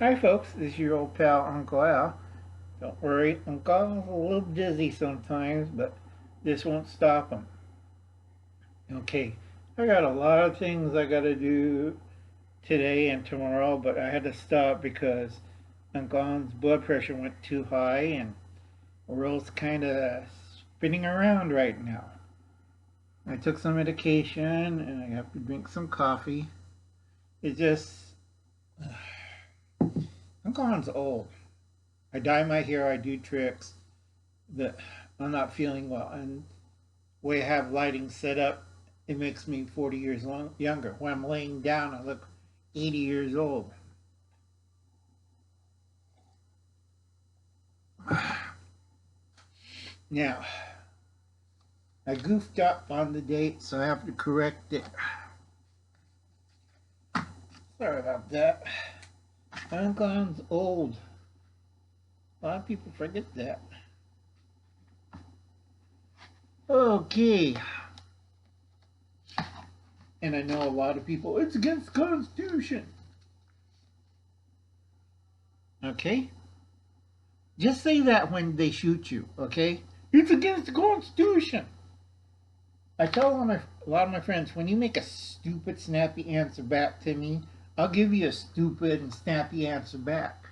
Hi folks, this is your old pal Uncle Al. Don't worry, Uncle Al's a little dizzy sometimes, but this won't stop him. Okay, I got a lot of things I gotta do today and tomorrow, but I had to stop because Uncle Al's blood pressure went too high and the world's kinda spinning around right now. I took some medication and I have to drink some coffee. It just, Uncle Al's old. I dye my hair, I do tricks that I'm not feeling well. And the way I have lighting set up, it makes me 40 years younger. When I'm laying down, I look 80 years old. Now, I goofed up on the date, so I have to correct it. Sorry about that. Uncle's old. A lot of people forget that. Okay. And I know a lot of people, it's against the Constitution. Okay? Just say that when they shoot you, okay? It's against the Constitution. I tell a lot of my friends, when you make a stupid, snappy answer back to me, I'll give you a stupid and snappy answer back.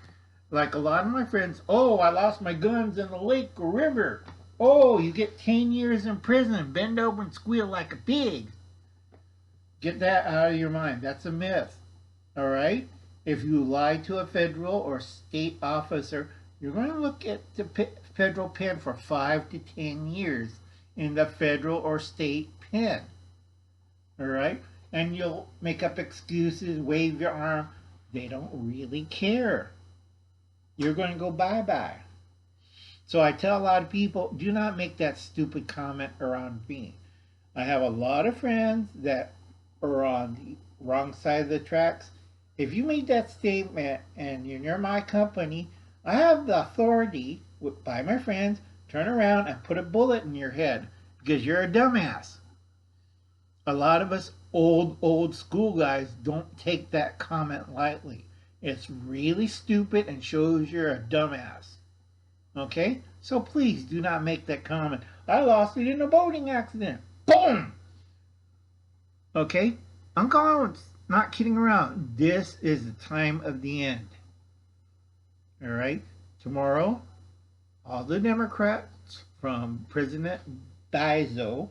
Like a lot of my friends, oh, I lost my guns in the lake or river. Oh, you get 10 years in prison. Bend over and squeal like a pig. Get that out of your mind. That's a myth. All right? If you lie to a federal or state officer, you're going to look at the federal pen for 5 to 10 years in the federal or state pen. All right? And you'll make up excuses, wave your arm. They don't really care. You're going to go bye-bye. So I tell a lot of people, do not make that stupid comment around me. I have a lot of friends that are on the wrong side of the tracks. If you made that statement and you're near my company, I have the authority, by my friends, turn around and put a bullet in your head because you're a dumbass. A lot of us old school guys don't take that comment lightly. It's really stupid and shows you're a dumbass. Okay? So please do not make that comment. I lost it in a boating accident. Boom! Okay? Uncle Alan's not kidding around. This is the time of the end. All right? Tomorrow, all the Democrats from President Bizo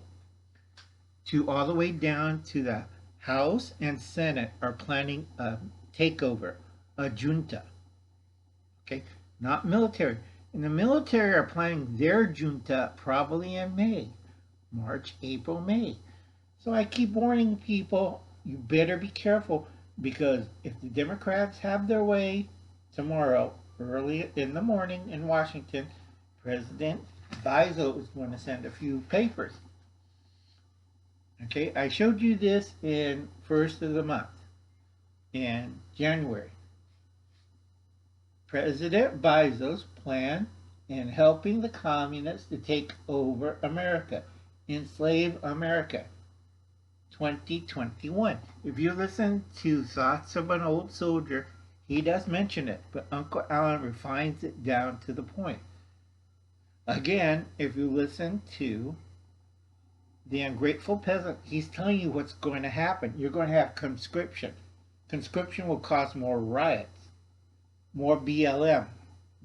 to all the way down to the House and Senate are planning a takeover, a junta. Okay? Not military. And the military are planning their junta probably in May. March, April, May. So I keep warning people, you better be careful because if the Democrats have their way tomorrow, early in the morning in Washington, President Bizo is going to send a few papers. Okay, I showed you this in first of the month, in January. President Bizo's plan in helping the communists to take over America, enslave America. 2021. If you listen to Thoughts of an Old Soldier, he does mention it, but Uncle Alan refines it down to the point. Again, if you listen to The Ungrateful Peasant, he's telling you what's going to happen. You're going to have conscription. Conscription will cause more riots, more BLM,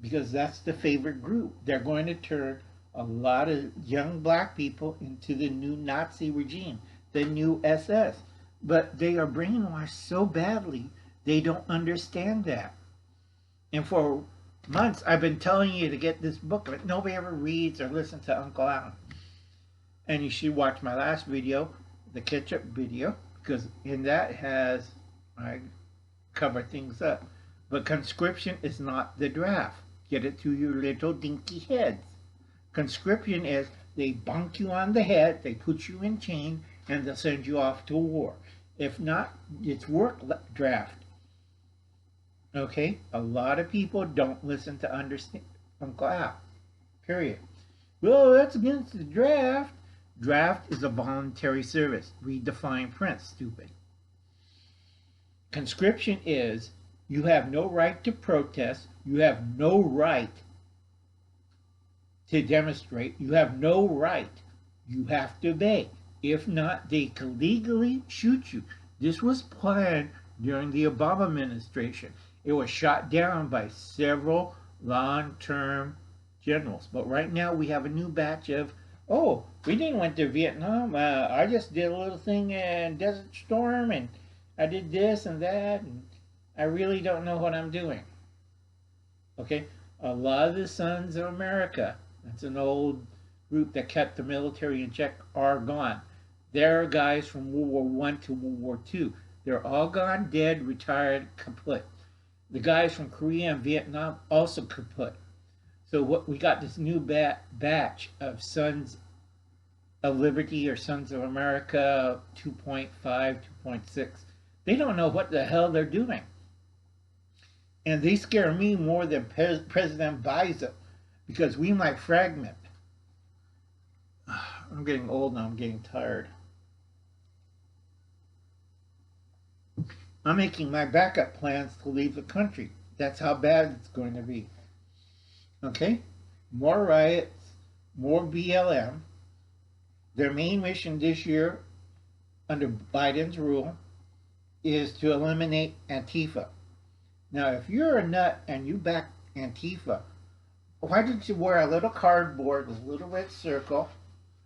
because that's the favorite group. They're going to turn a lot of young black people into the new Nazi regime, the new SS. But they are brainwashed so badly, they don't understand that. And for months, I've been telling you to get this book, but nobody ever reads or listens to Uncle Alan. And you should watch my last video, the ketchup video, because in that I cover things up. But conscription is not the draft. Get it through your little dinky heads. Conscription is they bonk you on the head, they put you in chain, and they'll send you off to war. If not, it's work draft. Okay? A lot of people don't listen to understand Uncle Al. Period. Well, that's against the draft. Draft is a voluntary service. Read the fine print, stupid. Conscription is You have no right to protest. You have no right to demonstrate. You have no right. You have to obey. If not, they can legally shoot you. This was planned during the Obama administration. It was shot down by several long-term generals. But right now we have a new batch of, oh, we didn't went to Vietnam. I just did a little thing in Desert Storm, and I did this and that, and I really don't know what I'm doing. Okay? A lot of the Sons of America, that's an old group that kept the military in check, are gone. They're guys from World War I to World War II. They're all gone, dead, retired, kaput. The guys from Korea and Vietnam also kaput. So what we got this new batch of Sons of Liberty or Sons of America 2.5, 2.6. They don't know what the hell they're doing. And they scare me more than President Biden, because we might fragment. I'm getting old now. I'm getting tired. I'm making my backup plans to leave the country. That's how bad it's going to be. Okay? More riots, more BLM. Their main mission this year, under Biden's rule, is to eliminate Antifa. Now, if you're a nut and you back Antifa, why didn't you wear a little cardboard with a little red circle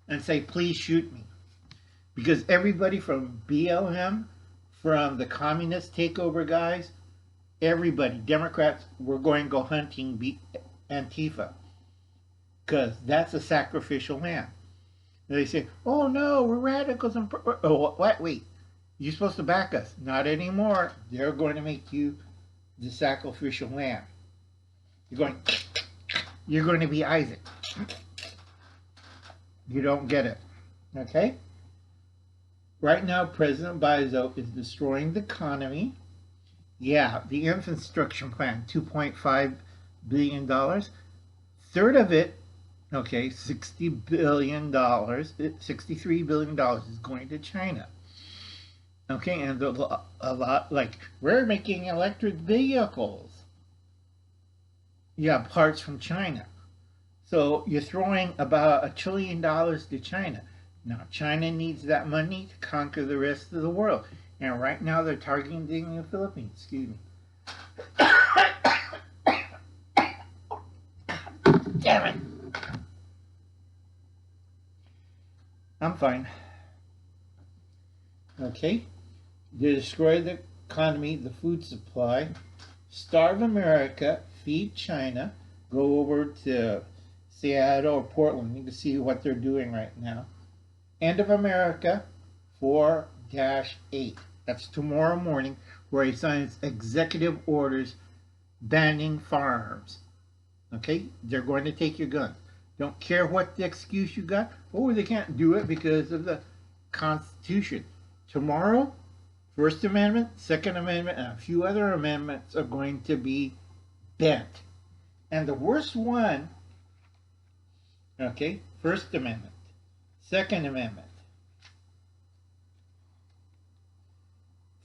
and say, please shoot me? Because everybody from BLM, from the communist takeover guys, everybody, Democrats, were going to go hunting Antifa. Because that's a sacrificial lamb. They say, oh no, we're radicals. Oh, what? Wait, you're supposed to back us. Not anymore. They're going to make you the sacrificial lamb. You're going to be Isaac. You don't get it. Okay? Right now, President Biden is destroying the economy. Yeah, the infrastructure plan, $2.5 billion. Third of it, okay, $60 billion, $63 billion is going to China. Okay, and a lot, like, we're making electric vehicles. Yeah, parts from China. So you're throwing about $1 trillion to China. Now, China needs that money to conquer the rest of the world. And right now they're targeting the Philippines. Excuse me. Damn it. I'm fine. Okay. They destroy the economy, the food supply, starve America, feed China, go over to Seattle or Portland. You can see what they're doing right now. End of America 4-8. That's tomorrow morning, where he signs executive orders banning firearms. Okay? They're going to take your guns. Don't care what the excuse you got. Oh, they can't do it because of the Constitution. Tomorrow, First Amendment, Second Amendment, and a few other amendments are going to be bent. And the worst one, okay, First Amendment, Second Amendment,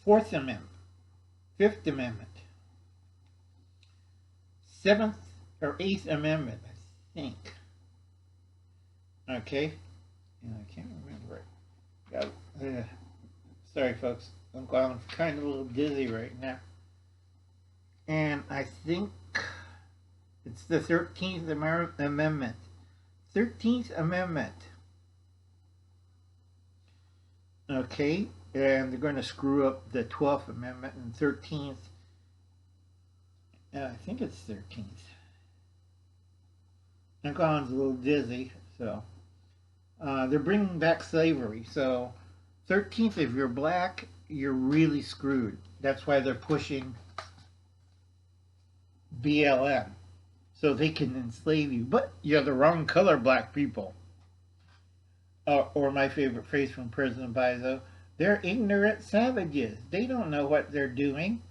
Fourth Amendment, Fifth Amendment, Seventh or Eighth Amendment, I think. Okay, and I can't remember it. Sorry, folks. I'm kind of a little dizzy right now. And I think it's the 13th Amendment. 13th Amendment. Okay, and they're going to screw up the 12th Amendment and 13th. I think it's 13th. I'm going a little dizzy, so. They're bringing back slavery, so 13th, if you're black, you're really screwed. That's why they're pushing BLM, so they can enslave you. But you're the wrong color, black people. Or my favorite phrase from President Biden, they're ignorant savages. They don't know what they're doing.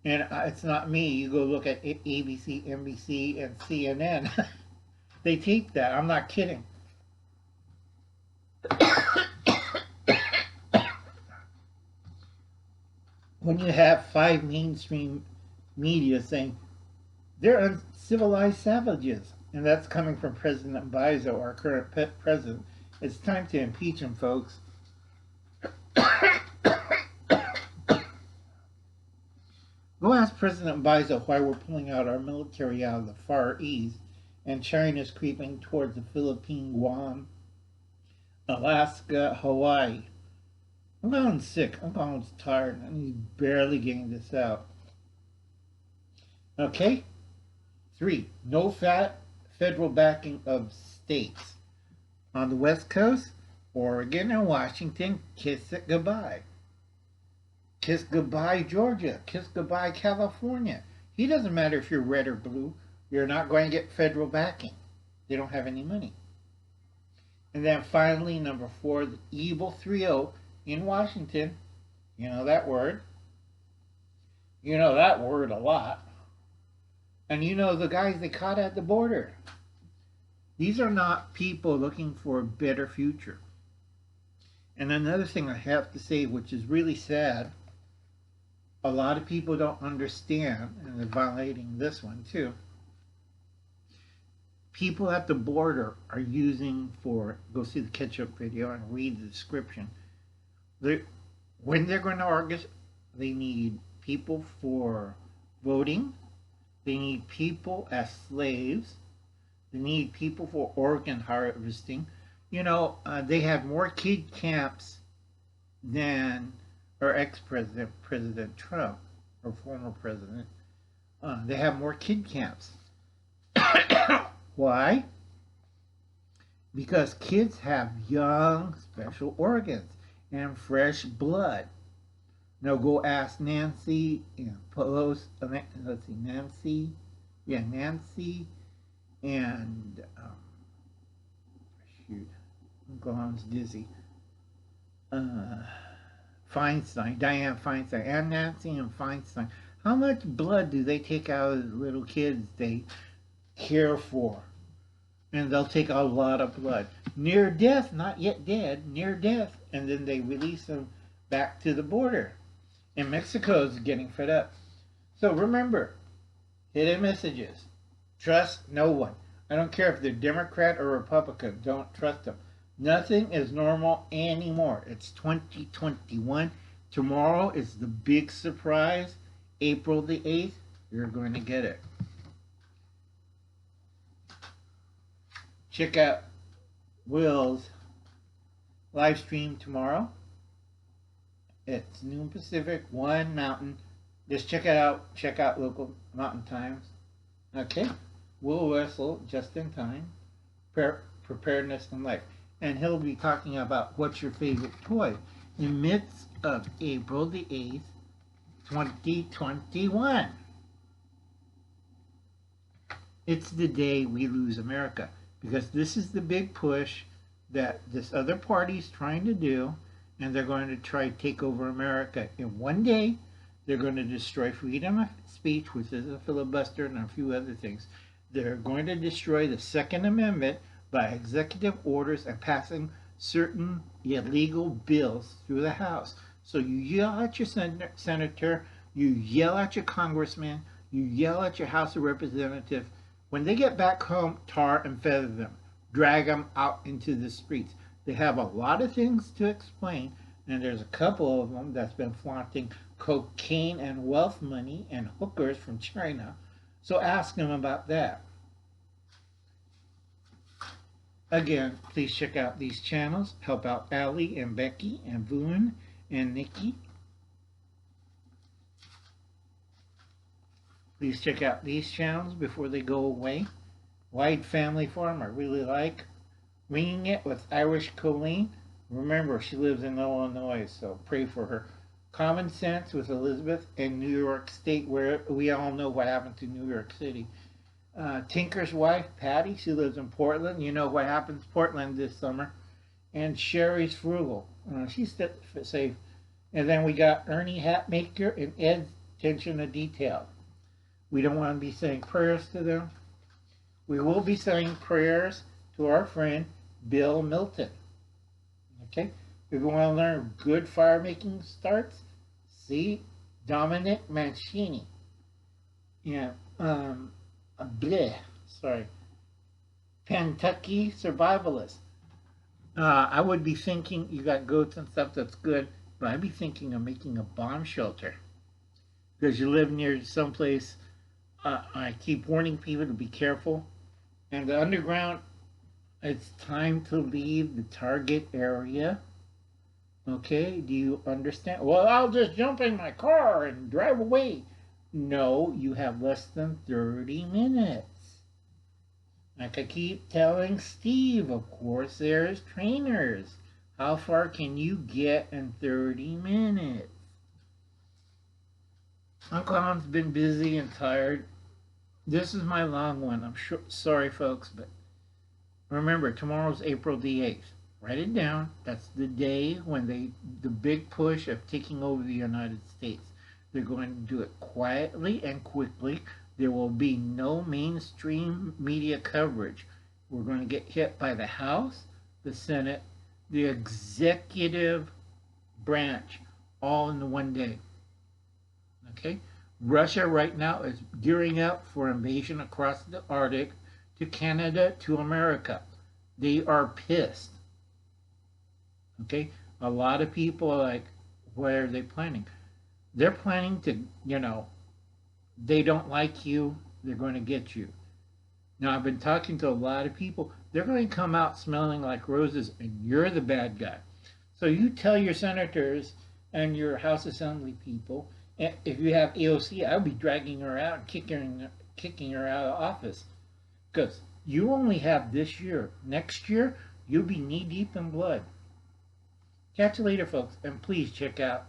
And it's not me. You go look at ABC, NBC, and CNN. They tape that. I'm not kidding. When you have 5 mainstream media saying they're uncivilized savages. And that's coming from President Bizo, our current president. It's time to impeach him, folks. Go ask President Bizo why we're pulling out our military out of the Far East and China's creeping towards the Philippines, Guam, Alaska, Hawaii. I'm going sick. I'm going tired. I'm barely getting this out. Okay? 3. No federal backing of states. On the West Coast, Oregon and Washington, kiss it goodbye. Kiss goodbye, Georgia. Kiss goodbye, California. It doesn't matter if you're red or blue. You're not going to get federal backing. They don't have any money. And then finally, number 4, the evil 3-0 in Washington. You know that word. You know that word a lot. And you know the guys they caught at the border. These are not people looking for a better future. And another thing I have to say, which is really sad, a lot of people don't understand, and they're violating this one too. People at the border are using go see the ketchup video and read the description. When they're going to argue, they need people for voting. They need people as slaves. They need people for organ harvesting. You know, they have more kid camps than our ex-president, President Trump, or former president. They have more kid camps. Why? Because kids have young, special organs and fresh blood. Now go ask Nancy and Pelosi. Let's see, Nancy. Yeah, Nancy and shoot, I'm going dizzy. Feinstein, Dianne Feinstein, and Nancy and Feinstein. How much blood do they take out of the little kids they care for? And they'll take a lot of blood. Near death, not yet dead, near death, and then they release them back to the border. And Mexico's getting fed up. So remember, hidden messages. Trust no one. I don't care if they're Democrat or Republican. Don't trust them. Nothing is normal anymore. It's 2021. Tomorrow is the big surprise. April the 8th. You're going to get it. Check out Will's live stream tomorrow. It's noon Pacific, 1 Mountain. Just check it out. Check out local Mountain Times. Okay? Will Wessel, just in time. Preparedness in life. And he'll be talking about what's your favorite toy in the midst of April the 8th, 2021. It's the day we lose America. Because this is the big push that this other party's trying to do, and they're going to try to take over America. In one day, they're going to destroy freedom of speech, which is a filibuster and a few other things. They're going to destroy the Second Amendment by executive orders and passing certain illegal bills through the House. So you yell at your senator, you yell at your congressman, you yell at your House of Representatives. When they get back home, tar and feather them. Drag them out into the streets. They have a lot of things to explain, and there's a couple of them that's been flaunting cocaine and wealth money and hookers from China. So ask them about that. Again, please check out these channels. Help out Allie and Becky and Boone and Nikki. Please check out these channels before they go away. Wide Family Farm, I really like. Winging It with Irish Colleen. Remember, she lives in Illinois, so pray for her. Common Sense with Elizabeth in New York State, where we all know what happened to New York City. Tinker's wife, Patty, she lives in Portland. You know what happens in Portland this summer. And Sherry's Frugal. She's safe. And then we got Ernie Hatmaker and Ed's Attention to Detail. We don't want to be saying prayers to them. We will be saying prayers to our friend Bill Milton. Okay? If you want to learn good fire making starts, see Dominic Mancini. Yeah. Bleh. Sorry. Kentucky survivalist. I would be thinking you got goats and stuff. That's good, but I'd be thinking of making a bomb shelter because you live near someplace. I keep warning people to be careful. And the underground, it's time to leave the target area. Okay, do you understand? Well, I'll just jump in my car and drive away. No, you have less than 30 minutes. Like I keep telling Steve, of course, there's trainers. How far can you get in 30 minutes? Uncle Tom's been busy and tired. This is my long one. I'm sure. Sorry, folks, but remember, tomorrow's April the 8th. Write it down. That's the day when the big push of taking over the United States. They're going to do it quietly and quickly. There will be no mainstream media coverage. We're going to get hit by the House, the Senate, the executive branch, all in the one day. Okay? Russia right now is gearing up for invasion across the Arctic to Canada to America. They are pissed. Okay? A lot of people are like, what are they planning? They're planning to, they don't like you, they're going to get you. Now, I've been talking to a lot of people. They're going to come out smelling like roses, and you're the bad guy. So you tell your senators and your House Assembly people, if you have AOC, I'll be dragging her out and kicking her out of office. Because you only have this year. Next year, you'll be knee-deep in blood. Catch you later, folks. And please check out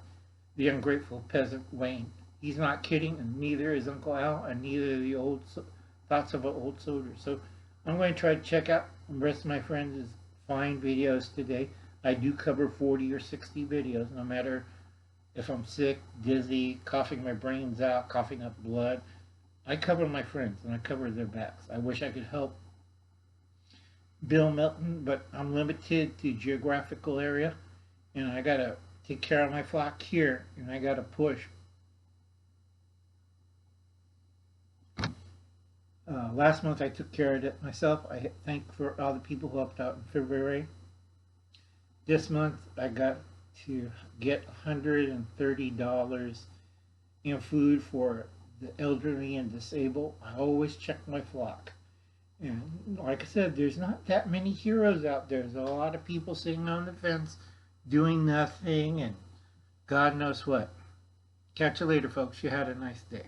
The Ungrateful Peasant Wayne. He's not kidding, and neither is Uncle Al, and neither are the old thoughts of an old soldier. So I'm going to try to check out the rest of my friends' fine videos today. I do cover 40 or 60 videos, no matter if I'm sick, dizzy, coughing my brains out, coughing up blood. I cover my friends, and I cover their backs. I wish I could help Bill Milton, but I'm limited to geographical area, and I got to take care of my flock here, and I got to push. Last month I took care of it myself. I thank for all the people who helped out in February. This month I got to get $130 in food for the elderly and disabled. I always check my flock. And like I said, there's not that many heroes out there. There's a lot of people sitting on the fence doing nothing and God knows what. Catch you later, folks. You had a nice day.